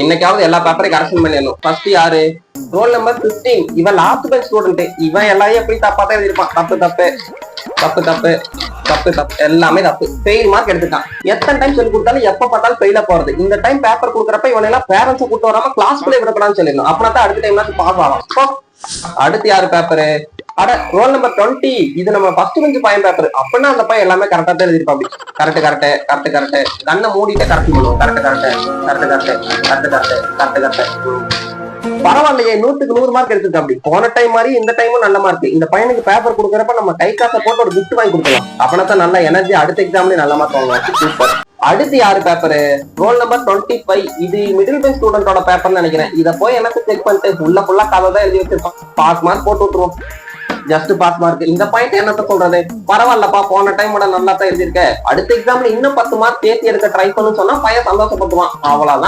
இன்னைக்காவது எல்லா பேப்பரையும் கரெக்ஷன் பண்ணிடணும். ஃபர்ஸ்ட் யாரு? Roll number 15. இவன் லாஸ்ட் பெஞ்ச் ஸ்டூடெண்ட். இவன் எல்லாரையும் எப்படி தப்பா தான் எழுதிருப்பான். தப்பு தப்பு தப்பு தப்பு தப்பு தப்பு எல்லாமே தப்பு. ஃபெயில் மார்க் எடுத்துட்டான். எத்தனை டைம் சொல்லி கொடுத்தாலும் எப்ப பார்த்தாலும் ஃபெயில போறது. இந்த டைம் பேப்பர் கொடுக்குறப்ப இவன் எல்லாம் பேரண்ட்ஸை கூட்டு வராம கிளாஸ் கூட விடக்கூடாதுன்னு சொல்லிடணும். அப்படின்னா தான் அடுத்த டைம் பாஸ் ஆகும். அடுத்து யாரு பேப்பரு? Roll number 20. இது நம்ம ஃபர்ஸ்ட் பெஞ்ச் பையன் பேப்பர். அப்படின்னா அந்த பையன் எல்லாமே கரெக்டா தான் எழுதிருப்பா. அப்படி கரெக்ட் கரெக்ட் கரெக்ட் கரெக்ட் கண்ணை மூடிட்டு கரெக்ட் பண்ணுவோம். Correct correct correct correct correct correct correct correct. பரவாயில்லையே, 100க்கு 100 மார்க் எடுத்துருக்கு. அப்படி போன டைம் மாதிரி இந்த டைமும் நல்ல மார்க். இந்த பையனுக்கு பேப்பர் கொடுக்குறப்ப நம்ம கை காசை போட்டு ஒரு கிஃப்ட் வாங்கி கொடுக்கலாம். அப்படின்னா தான் நல்ல எனர்ஜி அடுத்த எக்ஸாம்லயே நல்ல மார்க் வாங்குவாங்க. சூப்பர். அடுத்து யாரு பேப்பரு? Roll number 25. இது மிடில் பெஞ்ச் ஸ்டூடெண்டோட பேப்பர்னு நினைக்கிறேன். இதை போய் எனக்கு செக் பண்ணிட்டு உள்ள ஃபுல்லா கதை தான் எழுதி வச்சிருப்பான். பாஸ் மார்க் போட்டு விட்டுருவோம். Just pass mark. இந்த பாயிண்ட் என்னத்த சொல்றது? பரவாயில்லப்பா, போன டைம் நல்லா தான் எழுதிருக்க. அடுத்த எக்ஸாம்ல இன்னும் 10 மார்க் சேர்த்து எடுக்க ட்ரை பண்ணு சொன்னா பையன் சந்தோஷப்பட்டுவான். அவ்வளவுதான்.